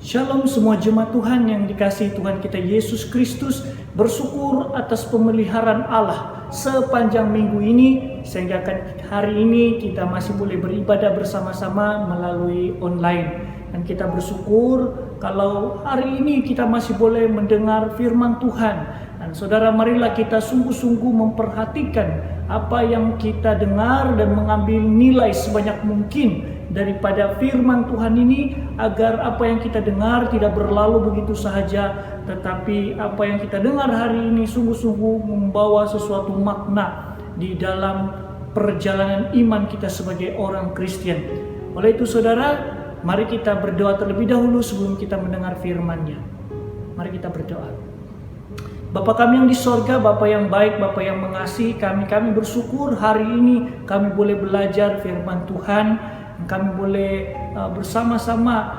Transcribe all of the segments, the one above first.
Shalom semua jemaat Tuhan yang dikasihi Tuhan kita Yesus Kristus. Bersyukur atas pemeliharaan Allah sepanjang minggu ini, sehingga hari ini kita masih boleh beribadah bersama-sama melalui online. Dan kita bersyukur kalau hari ini kita masih boleh mendengar firman Tuhan. Dan saudara, marilah kita sungguh-sungguh memperhatikan apa yang kita dengar dan mengambil nilai sebanyak mungkin daripada firman Tuhan ini, agar apa yang kita dengar tidak berlalu begitu sahaja, tetapi apa yang kita dengar hari ini sungguh-sungguh membawa sesuatu makna di dalam perjalanan iman kita sebagai orang Kristen. Oleh itu saudara, mari kita berdoa terlebih dahulu sebelum kita mendengar firman-Nya. Mari kita berdoa. Bapa kami yang di sorga, Bapa yang baik, Bapa yang mengasihi kami bersyukur hari ini kami boleh belajar firman Tuhan. Kami boleh bersama-sama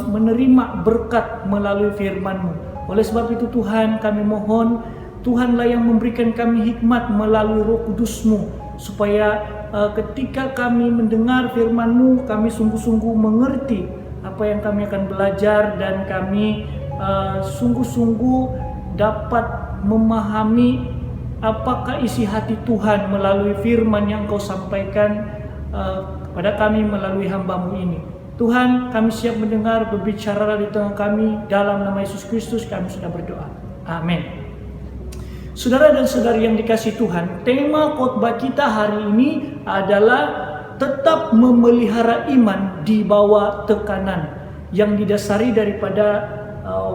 menerima berkat melalui firman-Mu. Oleh sebab itu Tuhan, kami mohon Tuhanlah yang memberikan kami hikmat melalui Roh Kudus-Mu, supaya ketika kami mendengar firman-Mu, kami sungguh-sungguh mengerti apa yang kami akan belajar, dan kami sungguh-sungguh dapat memahami apakah isi hati Tuhan melalui firman yang Kau sampaikan pada kami melalui hamba-Mu ini. Tuhan, kami siap mendengar, berbicara di tengah kami, dalam nama Yesus Kristus kami sudah berdoa. Amin. Saudara dan saudari yang dikasihi Tuhan, tema khotbah kita hari ini adalah tetap memelihara iman di bawah tekanan, yang didasari daripada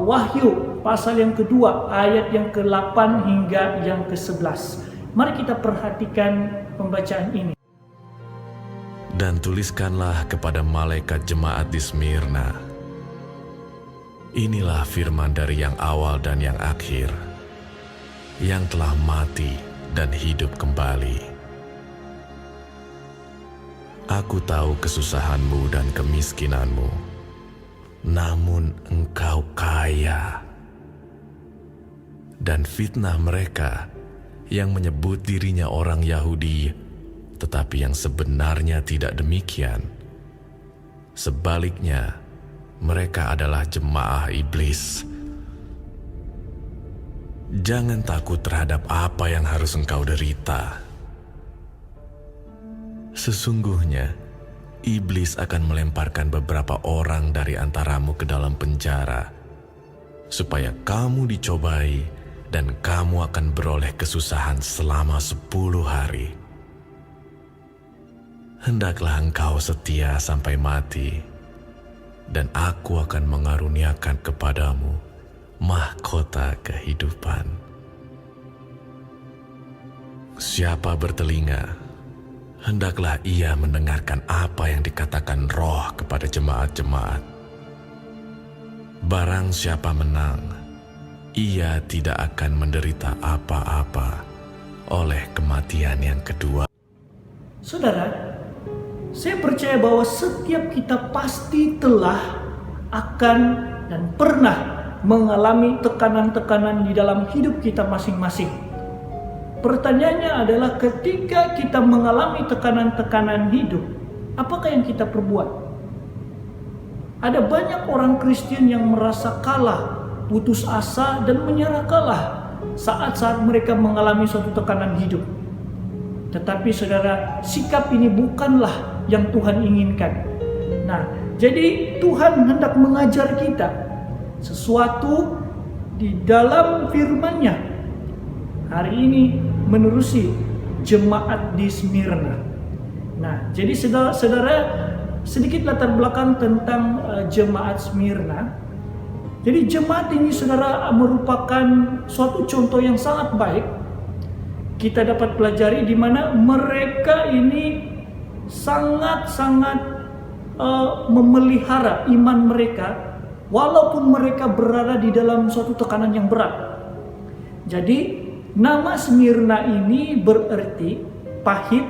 Wahyu pasal yang kedua ayat yang ke-8 hingga yang ke-11. Mari kita perhatikan pembacaan ini. Dan tuliskanlah kepada malaikat jemaat di Smyrna, inilah firman dari yang awal dan yang akhir, yang telah mati dan hidup kembali. Aku tahu kesusahanmu dan kemiskinanmu, namun engkau kaya. Dan fitnah mereka yang menyebut dirinya orang Yahudi, tetapi yang sebenarnya tidak demikian. Sebaliknya, mereka adalah jemaah iblis. Jangan takut terhadap apa yang harus engkau derita. Sesungguhnya, iblis akan melemparkan beberapa orang dari antaramu ke dalam penjara, supaya kamu dicobai dan kamu akan beroleh kesusahan selama 10 hari. Hendaklah engkau setia sampai mati, dan aku akan mengaruniakan kepadamu mahkota kehidupan. Siapa bertelinga, hendaklah ia mendengarkan apa yang dikatakan Roh kepada jemaat-jemaat. Barang siapa menang, ia tidak akan menderita apa-apa oleh kematian yang kedua. Saudara, saya percaya bahwa setiap kita pasti telah akan dan pernah mengalami tekanan-tekanan di dalam hidup kita masing-masing. Pertanyaannya adalah, ketika kita mengalami tekanan-tekanan hidup, apakah yang kita perbuat? Ada banyak orang Kristen yang merasa kalah, putus asa, dan menyerah kalah saat-saat mereka mengalami suatu tekanan hidup. Tetapi saudara, sikap ini bukanlah yang Tuhan inginkan. Nah, jadi Tuhan hendak mengajar kita sesuatu di dalam firman-Nya hari ini menerusi jemaat di Smyrna. Nah, jadi saudara, sedikit latar belakang tentang jemaat Smyrna. Jadi jemaat ini saudara merupakan suatu contoh yang sangat baik. Kita dapat pelajari di mana mereka ini sangat-sangat memelihara iman mereka, walaupun mereka berada di dalam suatu tekanan yang berat. Jadi nama Smyrna ini berarti pahit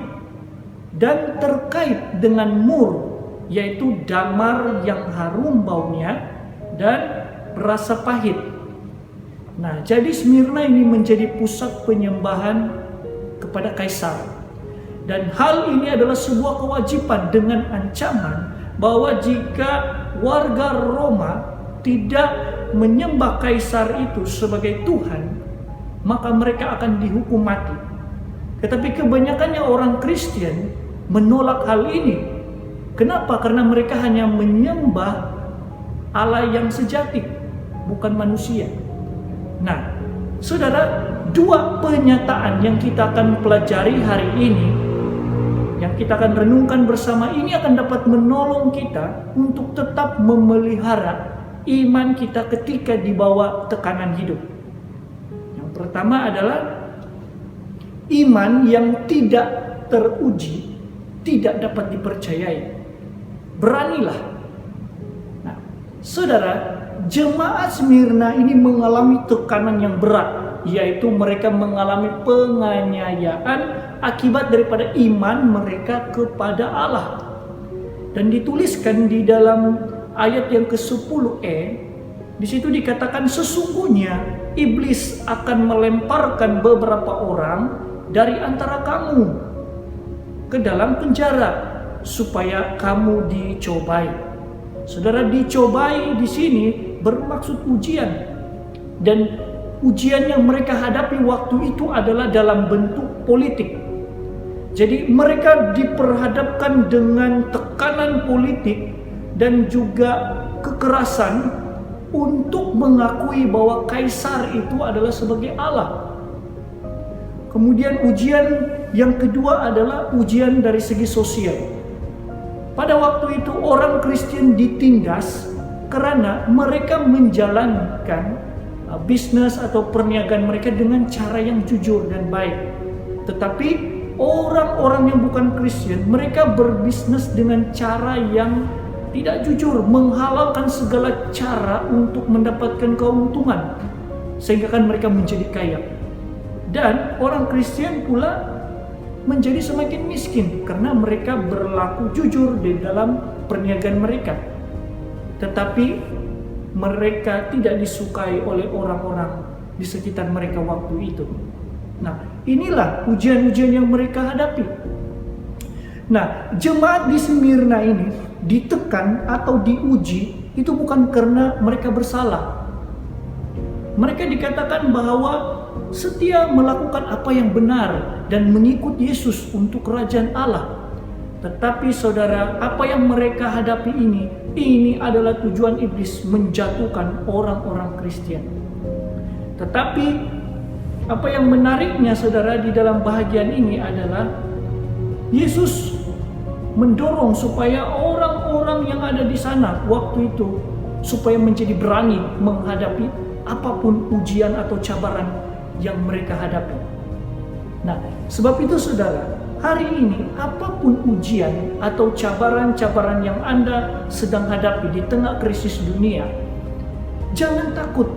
dan terkait dengan mur, yaitu damar yang harum baunya dan rasa pahit. Nah, jadi Smyrna ini menjadi pusat penyembahan kepada kaisar. Dan hal ini adalah sebuah kewajiban dengan ancaman bahwa jika warga Roma tidak menyembah kaisar itu sebagai Tuhan, maka mereka akan dihukum mati. Tetapi kebanyakannya orang Kristen menolak hal ini. Kenapa? Karena mereka hanya menyembah Allah yang sejati, bukan manusia. Nah, saudara, dua pernyataan yang kita akan pelajari hari ini, yang kita akan renungkan bersama ini, akan dapat menolong kita untuk tetap memelihara iman kita ketika di bawah tekanan hidup. Yang pertama adalah iman yang tidak teruji, tidak dapat dipercayai. Beranilah. Nah, saudara, jemaat Smyrna ini mengalami tekanan yang berat, yaitu mereka mengalami penganiayaan akibat daripada iman mereka kepada Allah. Dan dituliskan di dalam ayat yang ke-10e, di situ dikatakan sesungguhnya iblis akan melemparkan beberapa orang dari antara kamu ke dalam penjara supaya kamu dicobai. Saudara, dicobai di sini bermaksud ujian, dan ujian yang mereka hadapi waktu itu adalah dalam bentuk politik. Jadi mereka diperhadapkan dengan tekanan politik dan juga kekerasan untuk mengakui bahwa kaisar itu adalah sebagai Allah. Kemudian ujian yang kedua adalah ujian dari segi sosial. Pada waktu itu orang Kristen ditindas karena mereka menjalankan bisnis atau perniagaan mereka dengan cara yang jujur dan baik. Tetapi orang-orang yang bukan Kristen, mereka berbisnis dengan cara yang tidak jujur, menghalalkan segala cara untuk mendapatkan keuntungan, sehingga kan mereka menjadi kaya. Dan orang Kristen pula menjadi semakin miskin karena mereka berlaku jujur di dalam perniagaan mereka. Tetapi mereka tidak disukai oleh orang-orang di sekitar mereka waktu itu. Nah, inilah ujian-ujian yang mereka hadapi. Nah, jemaat di Smyrna ini ditekan atau diuji itu bukan karena mereka bersalah. Mereka dikatakan bahwa setia melakukan apa yang benar dan mengikut Yesus untuk kerajaan Allah. Tetapi saudara, apa yang mereka hadapi ini adalah tujuan iblis menjatuhkan orang-orang Kristen. Tetapi apa yang menariknya saudara di dalam bahagian ini adalah Yesus mendorong supaya orang-orang yang ada di sana waktu itu supaya menjadi berani menghadapi apapun ujian atau cabaran yang mereka hadapi. Nah, sebab itu saudara, hari ini apapun ujian atau cabaran-cabaran yang Anda sedang hadapi di tengah krisis dunia, jangan takut.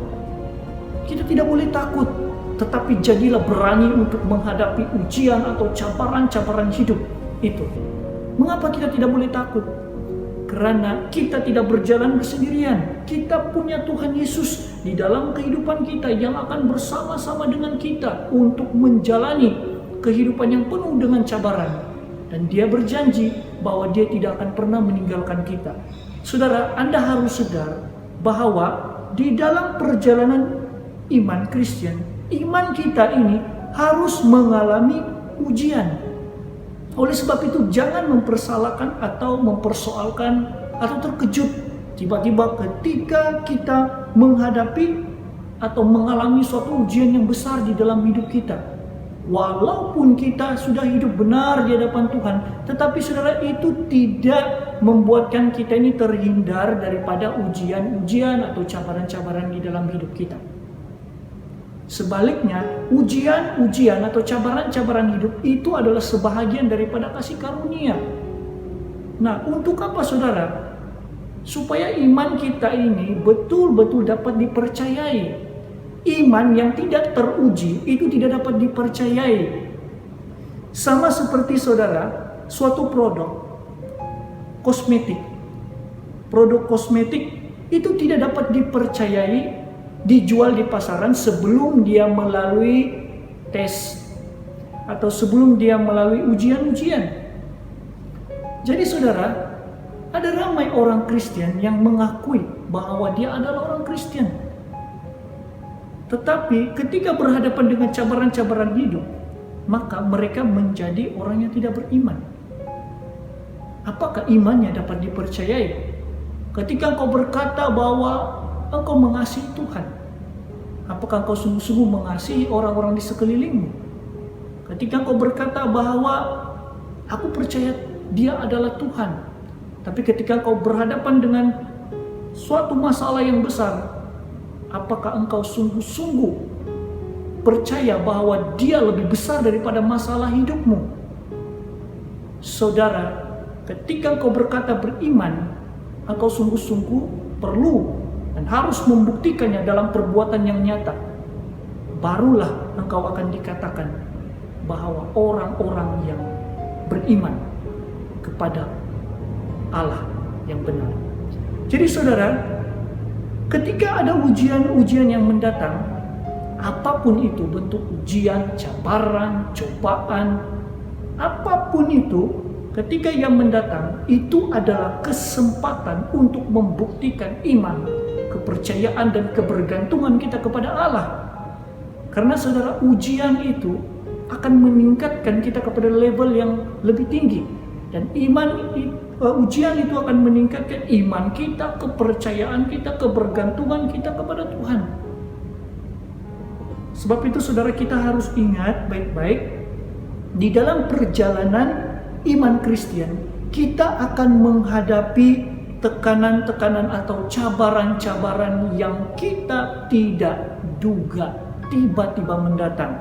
Kita tidak boleh takut, tetapi jadilah berani untuk menghadapi ujian atau cabaran-cabaran hidup itu. Mengapa kita tidak boleh takut? Karena kita tidak berjalan bersendirian. Kita punya Tuhan Yesus di dalam kehidupan kita yang akan bersama-sama dengan kita untuk menjalani kehidupan yang penuh dengan cabaran. Dan Dia berjanji bahwa Dia tidak akan pernah meninggalkan kita. Saudara, Anda harus sadar bahwa di dalam perjalanan iman Kristen, iman kita ini harus mengalami ujian. Oleh sebab itu jangan mempersalahkan atau mempersoalkan atau terkejut tiba-tiba ketika kita menghadapi atau mengalami suatu ujian yang besar di dalam hidup kita. Walaupun kita sudah hidup benar di hadapan Tuhan, tetapi saudara, itu tidak membuatkan kita ini terhindar daripada ujian-ujian atau cabaran-cabaran di dalam hidup kita. Sebaliknya, ujian-ujian atau cabaran-cabaran hidup itu adalah sebahagian daripada kasih karunia. Nah, untuk apa saudara? Supaya iman kita ini betul-betul dapat dipercayai. Iman yang tidak teruji itu tidak dapat dipercayai. Sama seperti saudara, suatu produk kosmetik. Produk kosmetik itu tidak dapat dipercayai dijual di pasaran sebelum dia melalui tes atau sebelum dia melalui ujian-ujian. Jadi saudara, Ada ramai orang Kristen yang mengakui bahwa dia adalah orang Kristen. Tetapi ketika berhadapan dengan cabaran-cabaran hidup, maka mereka menjadi orang yang tidak beriman. Apakah imannya dapat dipercayai? Ketika engkau berkata bahwa engkau mengasihi Tuhan, apakah engkau sungguh-sungguh mengasihi orang-orang di sekelilingmu? Ketika engkau berkata bahwa aku percaya Dia adalah Tuhan, tapi ketika engkau berhadapan dengan suatu masalah yang besar, apakah engkau sungguh-sungguh percaya bahwa Dia lebih besar daripada masalah hidupmu? Saudara, ketika engkau berkata beriman, engkau sungguh-sungguh perlu dan harus membuktikannya dalam perbuatan yang nyata. Barulah engkau akan dikatakan bahwa orang-orang yang beriman kepada Allah yang benar. Jadi saudara, ketika ada ujian-ujian yang mendatang, apapun itu bentuk ujian, cabaran, cobaan, apapun itu, ketika yang mendatang, itu adalah kesempatan untuk membuktikan iman, kepercayaan, dan kebergantungan kita kepada Allah. Karena saudara, ujian itu akan meningkatkan kita kepada level yang lebih tinggi. Dan ujian itu akan meningkatkan iman kita, kepercayaan kita, kebergantungan kita kepada Tuhan. Sebab itu saudara, kita harus ingat baik-baik, di dalam perjalanan iman Kristen, kita akan menghadapi tekanan-tekanan atau cabaran-cabaran yang kita tidak duga tiba-tiba mendatang.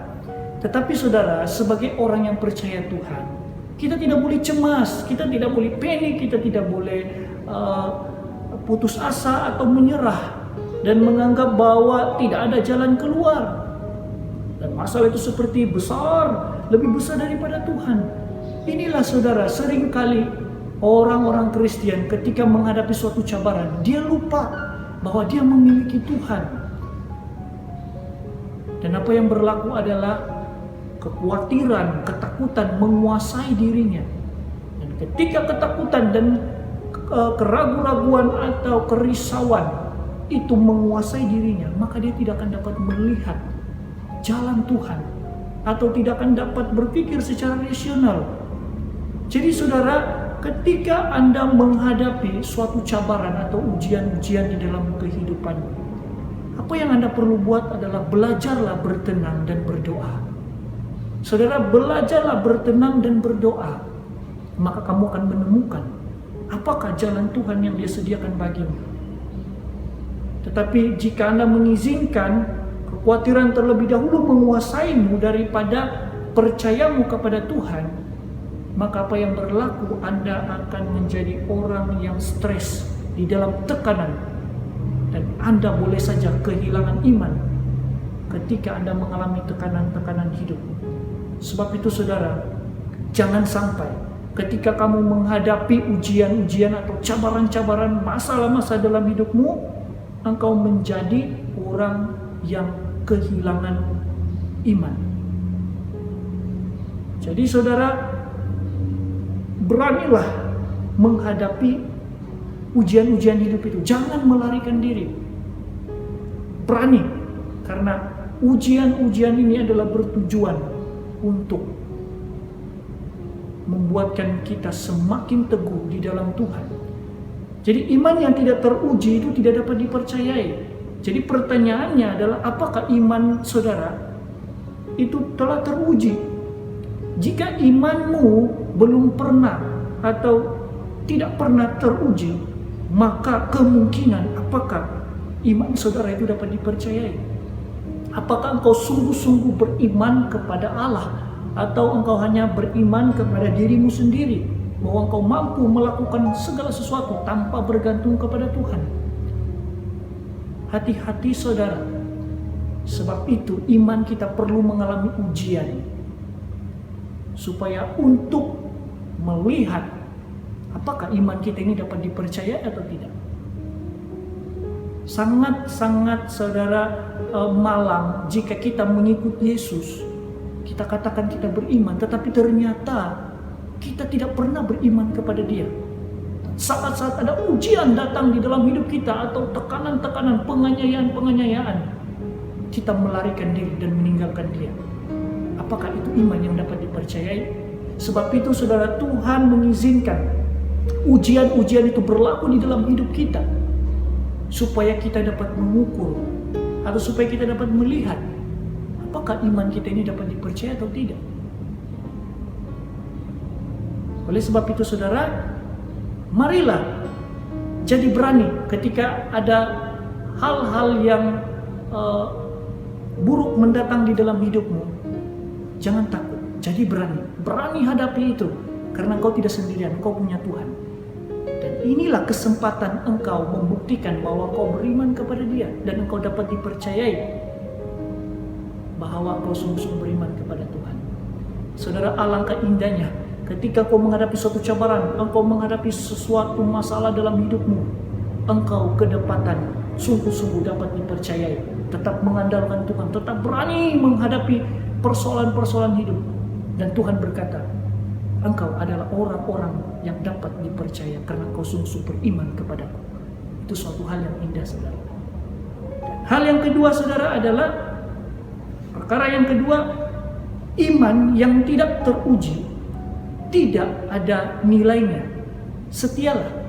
Tetapi saudara, sebagai orang yang percaya Tuhan, kita tidak boleh cemas, kita tidak boleh panik, kita tidak boleh putus asa atau menyerah dan menganggap bahwa tidak ada jalan keluar. Dan masalah itu seperti besar, lebih besar daripada Tuhan. Inilah saudara, seringkali orang-orang Kristen ketika menghadapi suatu cabaran, dia lupa bahwa dia memiliki Tuhan. Dan apa yang berlaku adalah kekhawatiran, ketakutan menguasai dirinya. Dan ketika ketakutan dan keraguan-raguan atau kerisauan itu menguasai dirinya, maka dia tidak akan dapat melihat jalan Tuhan atau tidak akan dapat berpikir secara rasional. Jadi saudara, ketika Anda menghadapi suatu cabaran atau ujian-ujian di dalam kehidupan, apa yang Anda perlu buat adalah belajarlah bertenang dan berdoa. Saudara, belajarlah bertenang dan berdoa, maka kamu akan menemukan apakah jalan Tuhan yang Dia sediakan bagimu. Tetapi jika Anda mengizinkan kekhawatiran terlebih dahulu menguasaimu daripada percayamu kepada Tuhan, maka apa yang berlaku, Anda akan menjadi orang yang stres di dalam tekanan, dan Anda boleh saja kehilangan iman ketika Anda mengalami tekanan-tekanan hidup. Sebab itu saudara, jangan sampai ketika kamu menghadapi ujian-ujian atau cabaran-cabaran, masalah-masalah dalam hidupmu, engkau menjadi orang yang kehilangan iman. Jadi saudara, beranilah menghadapi ujian-ujian hidup itu. Jangan melarikan diri. Berani, karena ujian-ujian ini adalah bertujuan untuk membuatkan kita semakin teguh di dalam Tuhan. Jadi iman yang tidak teruji itu tidak dapat dipercayai. Jadi pertanyaannya adalah, apakah iman saudara itu telah teruji? Jika imanmu belum pernah atau tidak pernah teruji, maka kemungkinan apakah iman saudara itu dapat dipercayai? Apakah engkau sungguh-sungguh beriman kepada Allah, atau engkau hanya beriman kepada dirimu sendiri, bahwa engkau mampu melakukan segala sesuatu tanpa bergantung kepada Tuhan? Hati-hati saudara, sebab itu iman kita perlu mengalami ujian, supaya untuk melihat apakah iman kita ini dapat dipercaya atau tidak. Sangat-sangat saudara malang jika kita mengikut Yesus, kita katakan kita beriman, tetapi ternyata kita tidak pernah beriman kepada Dia. Saat-saat ada ujian datang di dalam hidup kita atau tekanan-tekanan, penganiayaan, kita melarikan diri dan meninggalkan Dia. Apakah itu iman yang dapat dipercayai? Sebab itu saudara, Tuhan mengizinkan ujian-ujian itu berlaku di dalam hidup kita supaya kita dapat mengukur atau supaya kita dapat melihat apakah iman kita ini dapat dipercaya atau tidak. Oleh sebab itu saudara, marilah jadi berani ketika ada hal-hal yang buruk mendatang di dalam hidupmu. Jangan takut, jadi berani hadapi itu, karena engkau tidak sendirian, engkau punya Tuhan. Dan inilah kesempatan engkau membuktikan bahwa engkau beriman kepada Dia dan engkau dapat dipercayai bahwa engkau sungguh-sungguh beriman kepada Tuhan. Saudara, alangkah indahnya ketika kau menghadapi suatu cabaran, engkau menghadapi sesuatu masalah dalam hidupmu, engkau kedapatan sungguh-sungguh dapat dipercayai, tetap mengandalkan Tuhan, tetap berani menghadapi persoalan-persoalan hidup. Dan Tuhan berkata, engkau adalah orang-orang yang dapat dipercaya karena engkau sungguh-sungguh beriman kepadaku. Itu suatu hal yang indah, saudara. Dan hal yang kedua, saudara, adalah perkara yang kedua, iman yang tidak teruji tidak ada nilainya. Setialah.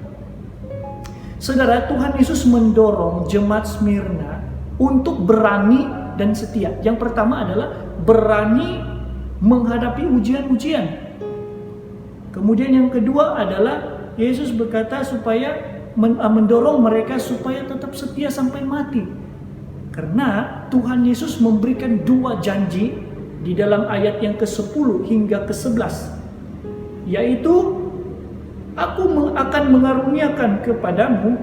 Saudara, Tuhan Yesus mendorong jemaat Smyrna untuk berani dan setia. Yang pertama adalah berani menghadapi ujian-ujian. Kemudian yang kedua adalah Yesus berkata supaya mendorong mereka supaya tetap setia sampai mati. Karena Tuhan Yesus memberikan dua janji di dalam ayat yang ke-10 hingga ke-11. Yaitu, aku akan mengaruniakan kepadamu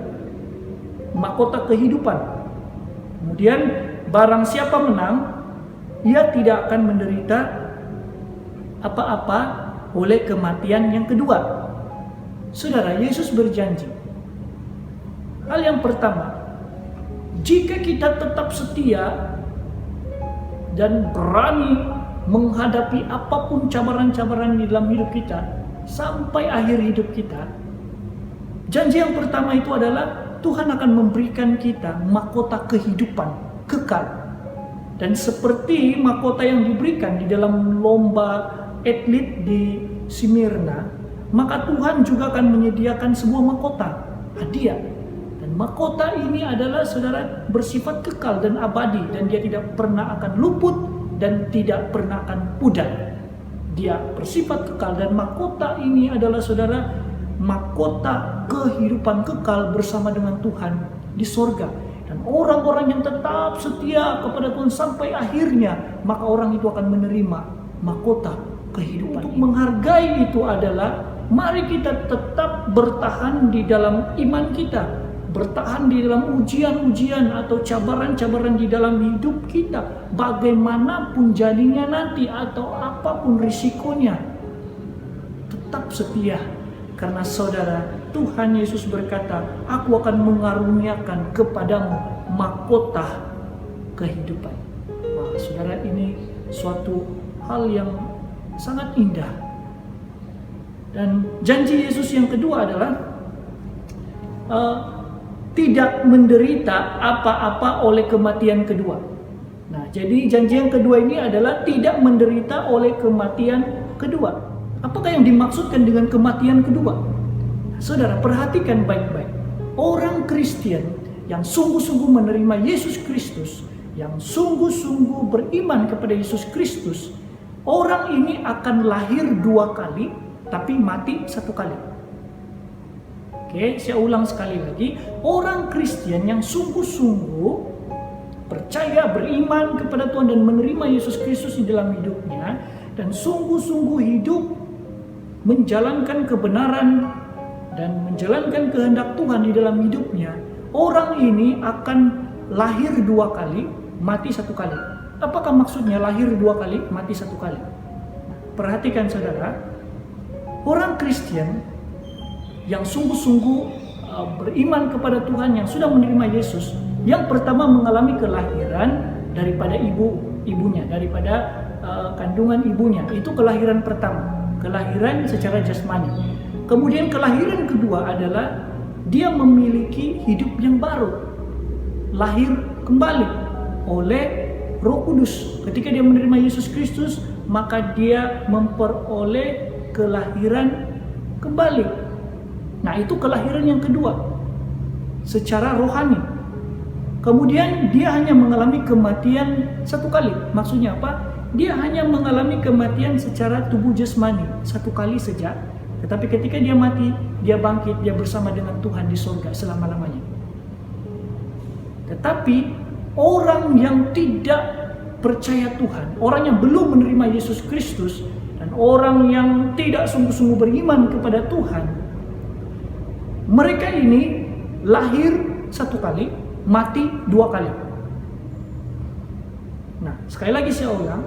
mahkota kehidupan. Kemudian barang siapa menang, ia tidak akan menderita apa-apa oleh kematian yang kedua. Saudara, Yesus berjanji. Hal yang pertama, jika kita tetap setia dan berani menghadapi apapun cabaran-cabaran di dalam hidup kita sampai akhir hidup kita, janji yang pertama itu adalah Tuhan akan memberikan kita mahkota kehidupan kekal. Dan seperti mahkota yang diberikan di dalam lomba atlet di Smyrna, maka Tuhan juga akan menyediakan sebuah mahkota hadiah. Dan mahkota ini adalah, saudara, bersifat kekal dan abadi, dan dia tidak pernah akan luput dan tidak pernah akan pudar. Dia bersifat kekal, dan mahkota ini adalah, saudara, mahkota kehidupan kekal bersama dengan Tuhan di sorga. Dan orang-orang yang tetap setia kepada Tuhan sampai akhirnya, maka orang itu akan menerima mahkota kehidupan. Untuk menghargai itu adalah, mari kita tetap bertahan di dalam iman kita, bertahan di dalam ujian-ujian atau cabaran-cabaran di dalam hidup kita, bagaimanapun jadinya nanti atau apapun risikonya, tetap setia. Karena saudara, Tuhan Yesus berkata, aku akan mengaruniakan kepadamu mahkota kehidupan. Wah, saudara, ini suatu hal yang sangat indah. Dan janji Yesus yang kedua adalah tidak menderita apa-apa oleh kematian kedua. Nah, jadi janji yang kedua ini adalah tidak menderita oleh kematian kedua. Apakah yang dimaksudkan dengan kematian kedua? Saudara, perhatikan baik-baik. Orang Kristen yang sungguh-sungguh menerima Yesus Kristus, yang sungguh-sungguh beriman kepada Yesus Kristus, orang ini akan lahir dua kali, tapi mati satu kali. Oke, saya ulang sekali lagi. Orang Kristen yang sungguh-sungguh percaya, beriman kepada Tuhan dan menerima Yesus Kristus di dalam hidupnya, dan sungguh-sungguh hidup menjalankan kebenaran dan menjalankan kehendak Tuhan di dalam hidupnya, orang ini akan lahir dua kali, mati satu kali. Apakah maksudnya lahir dua kali, mati satu kali? Perhatikan saudara, orang Kristen yang sungguh-sungguh beriman kepada Tuhan, yang sudah menerima Yesus, yang pertama mengalami kelahiran daripada ibunya, daripada kandungan ibunya. Itu kelahiran pertama, kelahiran secara jasmani. Kemudian kelahiran kedua adalah dia memiliki hidup yang baru, lahir kembali oleh Roh Kudus. Ketika dia menerima Yesus Kristus, maka dia memperoleh kelahiran kembali. Nah, itu kelahiran yang kedua secara rohani. Kemudian dia hanya mengalami kematian satu kali. Maksudnya apa? Dia hanya mengalami kematian secara tubuh jasmani satu kali saja. Tetapi ketika dia mati, dia bangkit, dia bersama dengan Tuhan di surga selama-lamanya. Tetapi orang yang tidak percaya Tuhan, orang yang belum menerima Yesus Kristus, dan orang yang tidak sungguh-sungguh beriman kepada Tuhan, mereka ini lahir satu kali, mati dua kali. Nah, sekali lagi saya ulang,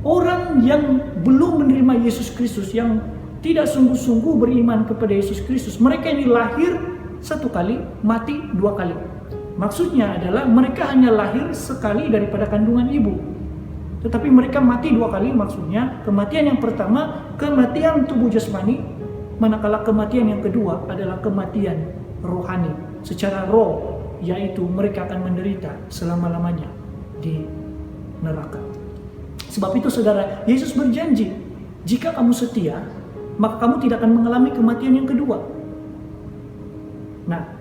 orang yang belum menerima Yesus Kristus, yang tidak sungguh-sungguh beriman kepada Yesus Kristus, mereka ini lahir satu kali, mati dua kali. Maksudnya adalah mereka hanya lahir sekali daripada kandungan ibu, tetapi mereka mati dua kali. Maksudnya kematian yang pertama, kematian tubuh jasmani, manakala kematian yang kedua adalah kematian rohani secara roh, yaitu mereka akan menderita selama-lamanya di neraka. Sebab itu saudara, Yesus berjanji, jika kamu setia, maka kamu tidak akan mengalami kematian yang kedua. Nah,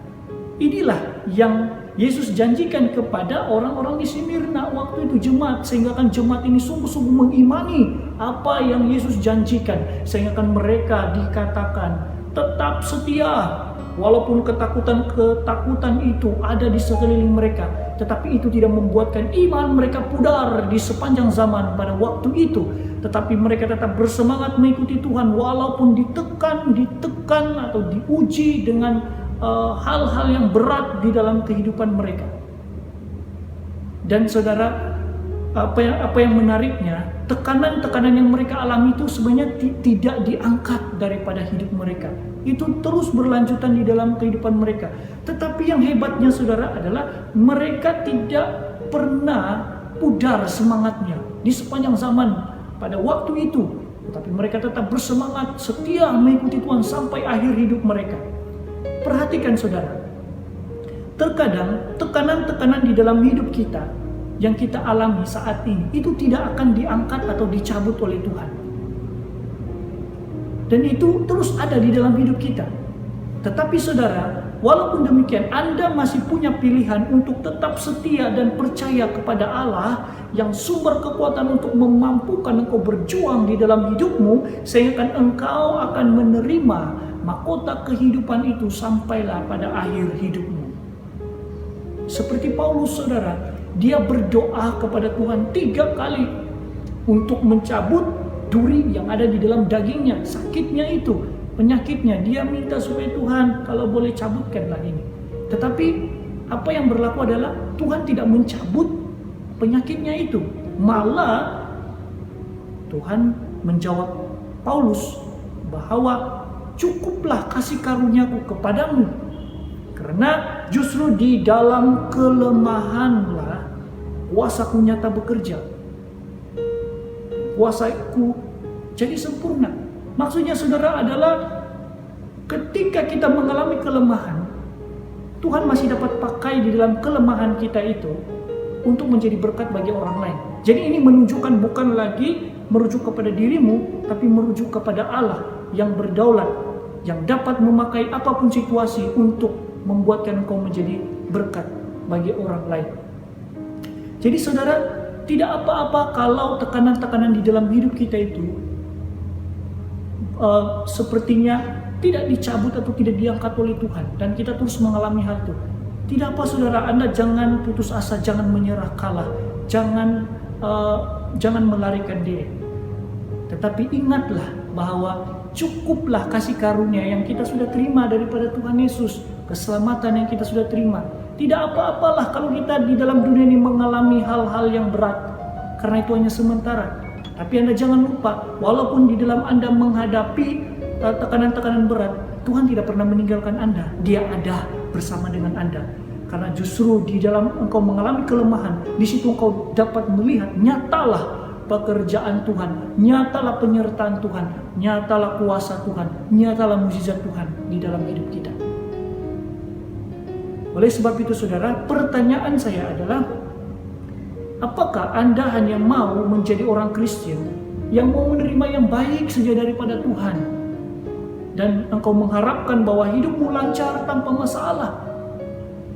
inilah yang Yesus janjikan kepada orang-orang di Smyrna waktu itu, jemaat, sehingga kan jemaat ini sungguh-sungguh mengimani apa yang Yesus janjikan, sehingga kan mereka dikatakan tetap setia. Walaupun ketakutan itu ada di sekeliling mereka, tetapi itu tidak membuatkan iman mereka pudar di sepanjang zaman pada waktu itu. Tetapi mereka tetap bersemangat mengikuti Tuhan walaupun ditekan atau diuji dengan hal-hal yang berat di dalam kehidupan mereka. Dan saudara, apa yang menariknya, tekanan-tekanan yang mereka alami itu sebenarnya tidak diangkat daripada hidup mereka. Itu terus berlanjutan di dalam kehidupan mereka. Tetapi yang hebatnya saudara adalah mereka tidak pernah pudar semangatnya di sepanjang zaman pada waktu itu. Tetapi mereka tetap bersemangat, setia mengikuti Tuhan sampai akhir hidup mereka. Perhatikan saudara, terkadang tekanan-tekanan di dalam hidup kita yang kita alami saat ini itu tidak akan diangkat atau dicabut oleh Tuhan. Dan itu terus ada di dalam hidup kita. Tetapi saudara, walaupun demikian, Anda masih punya pilihan untuk tetap setia dan percaya kepada Allah yang sumber kekuatan untuk memampukan engkau berjuang di dalam hidupmu, sehingga engkau akan menerima mahkota kehidupan itu sampailah pada akhir hidupmu. Seperti Paulus saudara, dia berdoa kepada Tuhan 3 kali untuk mencabut duri yang ada di dalam dagingnya, sakitnya itu, penyakitnya. Dia minta supaya Tuhan kalau boleh cabutkanlah ini. Tetapi apa yang berlaku adalah Tuhan tidak mencabut penyakitnya itu. Malah Tuhan menjawab Paulus bahwa cukuplah kasih karuniaku kepadamu, karena justru di dalam kelemahanlah kuasaku nyata bekerja. Kuasaku jadi sempurna. Maksudnya saudara adalah ketika kita mengalami kelemahan, Tuhan masih dapat pakai di dalam kelemahan kita itu untuk menjadi berkat bagi orang lain. Jadi ini menunjukkan bukan lagi merujuk kepada dirimu, tapi merujuk kepada Allah yang berdaulat, yang dapat memakai apapun situasi untuk membuatkan engkau menjadi berkat bagi orang lain. Jadi saudara, tidak apa-apa kalau tekanan-tekanan di dalam hidup kita itu sepertinya tidak dicabut atau tidak diangkat oleh Tuhan, dan kita terus mengalami hal itu. Tidak apa saudara, Anda jangan putus asa, jangan menyerah kalah, jangan melarikan diri. Tetapi ingatlah bahwa cukuplah kasih karunia yang kita sudah terima daripada Tuhan Yesus, keselamatan yang kita sudah terima. Tidak apa-apalah kalau kita di dalam dunia ini mengalami hal-hal yang berat, karena itu hanya sementara. Tapi Anda jangan lupa, walaupun di dalam Anda menghadapi tekanan-tekanan berat, Tuhan tidak pernah meninggalkan Anda. Dia ada bersama dengan Anda. Karena justru di dalam engkau mengalami kelemahan, di situ engkau dapat melihat nyatalah pekerjaan Tuhan, nyatalah penyertaan Tuhan, nyatalah kuasa Tuhan, nyatalah mukjizat Tuhan di dalam hidup kita. Oleh sebab itu saudara, pertanyaan saya adalah, apakah Anda hanya mau menjadi orang Kristen yang mau menerima yang baik saja daripada Tuhan, dan engkau mengharapkan bahwa hidupmu lancar tanpa masalah?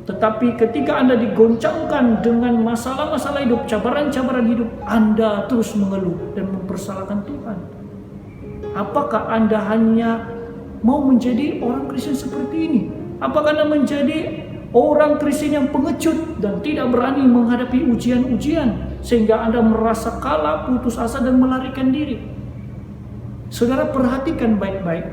Tetapi ketika Anda digoncangkan dengan masalah-masalah hidup, cabaran-cabaran hidup, Anda terus mengeluh dan mempersalahkan Tuhan. Apakah Anda hanya mau menjadi orang Kristen seperti ini? Apakah Anda menjadi orang Kristen yang pengecut dan tidak berani menghadapi ujian-ujian, sehingga Anda merasa kalah, putus asa, dan melarikan diri? Saudara, perhatikan baik-baik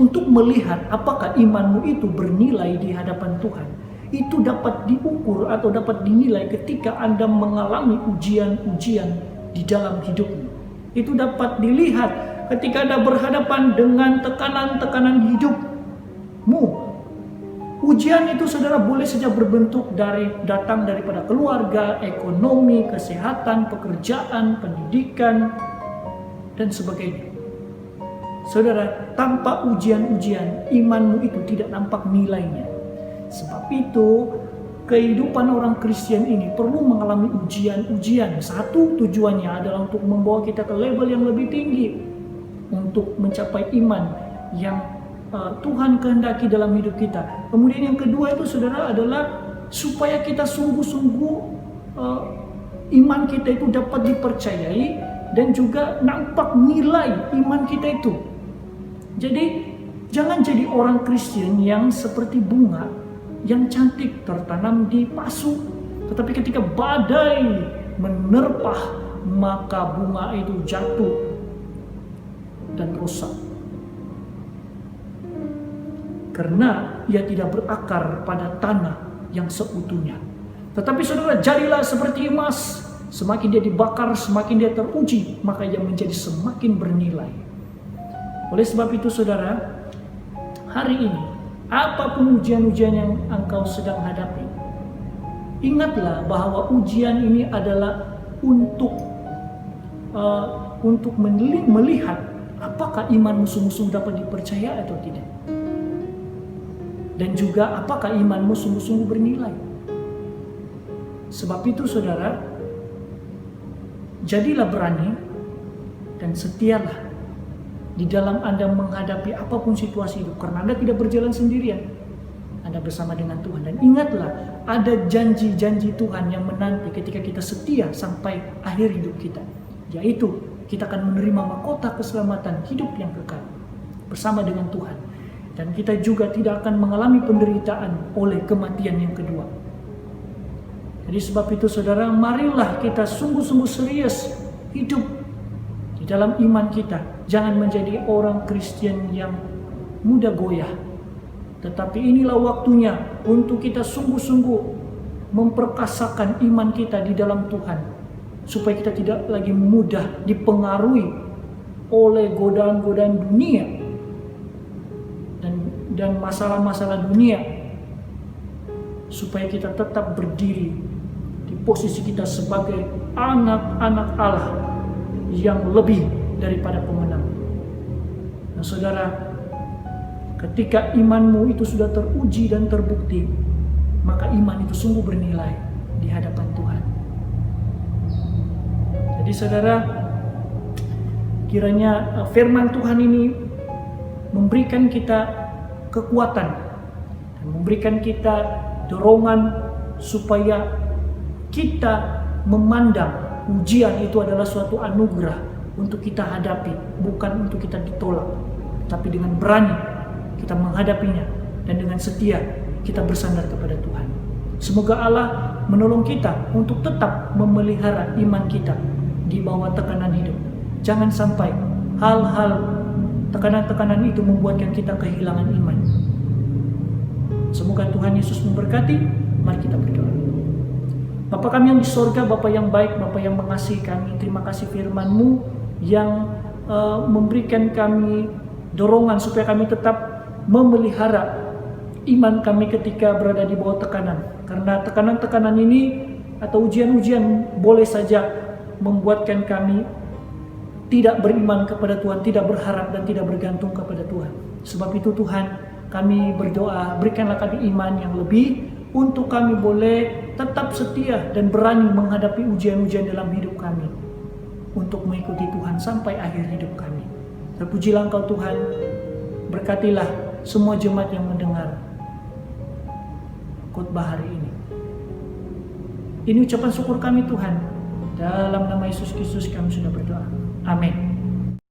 untuk melihat apakah imanmu itu bernilai di hadapan Tuhan. Itu dapat diukur atau dapat dinilai ketika Anda mengalami ujian-ujian di dalam hidupmu. Itu dapat dilihat ketika Anda berhadapan dengan tekanan-tekanan hidupmu. Ujian itu saudara boleh saja berbentuk datang daripada keluarga, ekonomi, kesehatan, pekerjaan, pendidikan, dan sebagainya. Saudara, tanpa ujian-ujian, imanmu itu tidak nampak nilainya. Sebab itu, kehidupan orang Kristen ini perlu mengalami ujian-ujian. Satu, tujuannya adalah untuk membawa kita ke level yang lebih tinggi, untuk mencapai iman yang Tuhan kehendaki dalam hidup kita. Kemudian yang kedua itu saudara adalah supaya kita sungguh-sungguh iman kita itu dapat dipercayai dan juga nampak nilai iman kita itu. Jadi jangan jadi orang Kristen yang seperti bunga yang cantik tertanam di pasu, tetapi ketika badai menerpah maka bunga itu jatuh dan rusak karena ia tidak berakar pada tanah yang seutuhnya. Tetapi saudara, jadilah seperti emas, semakin dia dibakar, semakin dia teruji, maka ia menjadi semakin bernilai. Oleh sebab itu saudara, hari ini apapun ujian-ujian yang engkau sedang hadapi, ingatlah bahwa ujian ini adalah untuk melihat apakah imanmu sungguh-sungguh dapat dipercaya atau tidak. Dan juga apakah imanmu sungguh-sungguh bernilai. Sebab itu saudara, jadilah berani dan setialah di dalam Anda menghadapi apapun situasi hidup, karena Anda tidak berjalan sendirian. Anda bersama dengan Tuhan. Dan ingatlah, ada janji-janji Tuhan yang menanti ketika kita setia sampai akhir hidup kita, yaitu kita akan menerima mahkota keselamatan hidup yang kekal bersama dengan Tuhan. Dan kita juga tidak akan mengalami penderitaan oleh kematian yang kedua. Jadi sebab itu saudara, marilah kita sungguh-sungguh serius hidup di dalam iman kita. Jangan menjadi orang Kristen yang mudah goyah. Tetapi inilah waktunya untuk kita sungguh-sungguh memperkasakan iman kita di dalam Tuhan, supaya kita tidak lagi mudah dipengaruhi oleh godaan-godaan dunia dan masalah-masalah dunia, supaya kita tetap berdiri di posisi kita sebagai anak-anak Allah yang lebih daripada pemenang. Nah saudara, ketika imanmu itu sudah teruji dan terbukti, maka iman itu sungguh bernilai di hadapan Tuhan. Jadi saudara, kiranya firman Tuhan ini memberikan kita kekuatan dan memberikan kita dorongan supaya kita memandang ujian itu adalah suatu anugerah untuk kita hadapi, bukan untuk kita ditolak, tapi dengan berani kita menghadapinya dan dengan setia kita bersandar kepada Tuhan. Semoga Allah menolong kita untuk tetap memelihara iman kita di bawah tekanan hidup. Jangan sampai hal-hal tekanan-tekanan itu membuatkan kita kehilangan iman. Semoga Tuhan Yesus memberkati. Mari kita berdoa. Bapa kami yang di sorga, Bapa yang baik, Bapa yang mengasihi kami, terima kasih firman-Mu yang memberikan kami dorongan supaya kami tetap memelihara iman kami ketika berada di bawah tekanan. Karena tekanan-tekanan ini atau ujian-ujian boleh saja membuatkan kami tidak beriman kepada Tuhan, tidak berharap dan tidak bergantung kepada Tuhan. Sebab itu Tuhan, kami berdoa, berikanlah kami iman yang lebih untuk kami boleh tetap setia dan berani menghadapi ujian-ujian dalam hidup kami, untuk mengikuti Tuhan sampai akhir hidup kami. Terpujilah Engkau Tuhan, berkatilah semua jemaat yang mendengar khotbah hari ini. Ini ucapan syukur kami Tuhan. Dalam nama Yesus Kristus kami sudah berdoa. Amin.